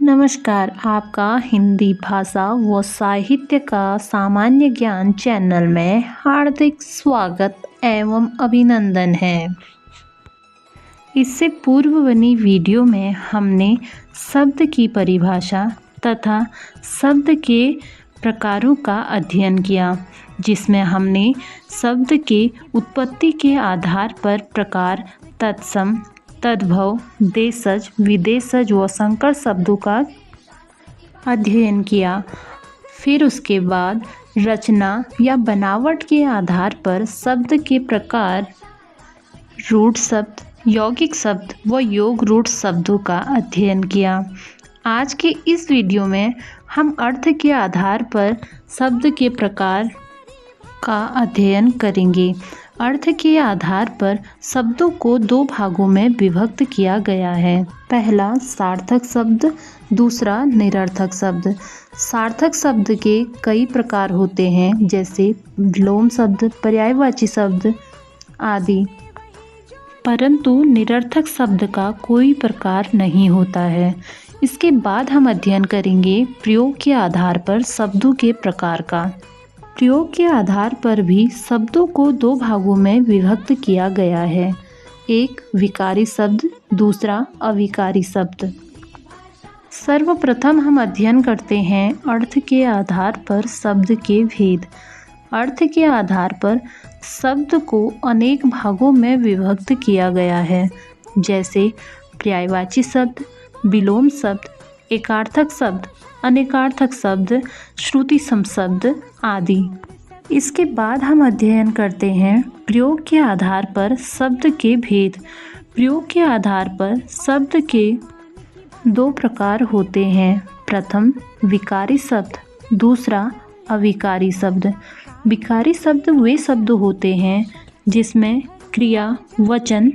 नमस्कार, आपका हिंदी भाषा व साहित्य का सामान्य ज्ञान चैनल में हार्दिक स्वागत एवं अभिनंदन है। इससे पूर्व बनी वीडियो में हमने शब्द की परिभाषा तथा शब्द के प्रकारों का अध्ययन किया, जिसमें हमने शब्द के उत्पत्ति के आधार पर प्रकार, तत्सम, तद्भव, देशज, विदेशज व संकर शब्दों का अध्ययन किया। फिर उसके बाद रचना या बनावट के आधार पर शब्द के प्रकार, रूढ़ शब्द, यौगिक शब्द व योग रूढ़ शब्दों का अध्ययन किया। आज के इस वीडियो में हम अर्थ के आधार पर शब्द के प्रकार का अध्ययन करेंगे। अर्थ के आधार पर शब्दों को दो भागों में विभक्त किया गया है। पहला सार्थक शब्द, दूसरा निरर्थक शब्द। सार्थक शब्द के कई प्रकार होते हैं, जैसे विलोम शब्द, पर्यायवाची शब्द आदि, परंतु निरर्थक शब्द का कोई प्रकार नहीं होता है। इसके बाद हम अध्ययन करेंगे प्रयोग के आधार पर शब्दों के प्रकार का। प्रयोग के आधार पर भी शब्दों को दो भागों में विभक्त किया गया है, एक विकारी शब्द, दूसरा अविकारी शब्द। सर्वप्रथम हम अध्ययन करते हैं अर्थ के आधार पर शब्द के भेद। अर्थ के आधार पर शब्द को अनेक भागों में विभक्त किया गया है, जैसे पर्यायवाची शब्द, विलोम शब्द, एकार्थक शब्द, अनेकार्थक शब्द, श्रुति सम शब्द आदि। इसके बाद हम अध्ययन करते हैं प्रयोग के आधार पर शब्द के भेद। प्रयोग के आधार पर शब्द के दो प्रकार होते हैं, प्रथम विकारी शब्द, दूसरा अविकारी शब्द। विकारी शब्द वे शब्द होते हैं जिसमें क्रिया, वचन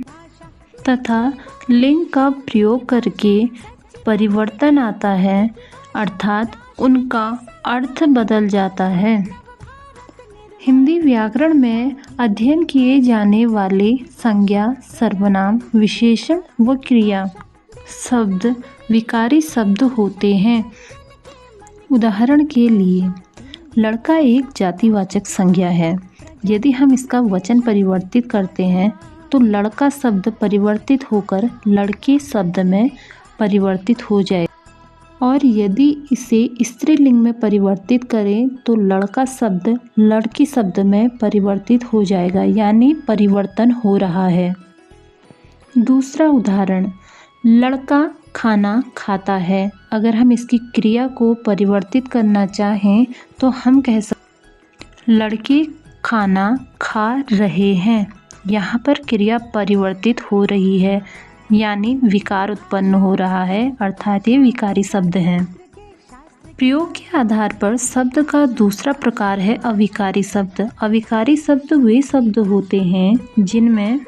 तथा लिंग का प्रयोग करके परिवर्तन आता है, अर्थात उनका अर्थ बदल जाता है। हिंदी व्याकरण में अध्ययन किए जाने वाले संज्ञा, सर्वनाम, विशेषण व क्रिया शब्द विकारी शब्द होते हैं। उदाहरण के लिए, लड़का एक जातिवाचक संज्ञा है। यदि हम इसका वचन परिवर्तित करते हैं तो लड़का शब्द परिवर्तित होकर लड़के शब्द में परिवर्तित हो जाए, और यदि इसे स्त्रीलिंग में परिवर्तित करें तो लड़का शब्द लड़की शब्द में परिवर्तित हो जाएगा, यानी परिवर्तन हो रहा है। दूसरा उदाहरण, लड़का खाना खाता है। अगर हम इसकी क्रिया को परिवर्तित करना चाहें तो हम कह सकते लड़के खाना खा रहे हैं। यहाँ पर क्रिया परिवर्तित हो रही है, यानी विकार उत्पन्न हो रहा है, अर्थात ये विकारी शब्द हैं। प्रयोग के आधार पर शब्द का दूसरा प्रकार है अविकारी शब्द। अविकारी शब्द वे शब्द होते हैं जिनमें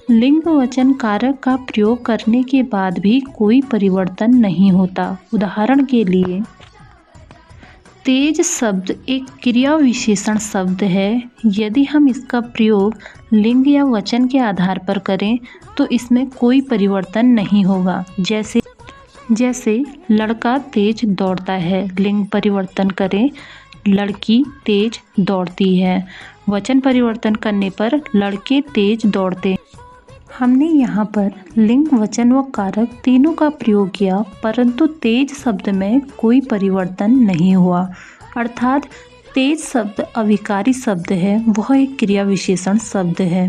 लिंग वचन कारक का प्रयोग करने के बाद भी कोई परिवर्तन नहीं होता। उदाहरण के लिए, तेज शब्द एक क्रिया विशेषण शब्द है। यदि हम इसका प्रयोग लिंग या वचन के आधार पर करें तो इसमें कोई परिवर्तन नहीं होगा। जैसे लड़का तेज दौड़ता है, लिंग परिवर्तन करें लड़की तेज दौड़ती है, वचन परिवर्तन करने पर लड़के तेज दौड़ते। हमने यहाँ पर लिंग, वचन व कारक तीनों का प्रयोग किया, परंतु तेज शब्द में कोई परिवर्तन नहीं हुआ, अर्थात तेज शब्द अविकारी शब्द है, वह एक क्रिया विशेषण शब्द है।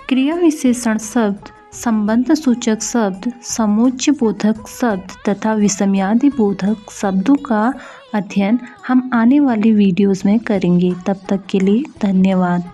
क्रिया विशेषण शब्द संबंध सूचक शब्द, समुच्चय बोधक शब्द तथा विषमयादि बोधक शब्दों का अध्ययन हम आने वाली वीडियोस में करेंगे। तब तक के लिए धन्यवाद।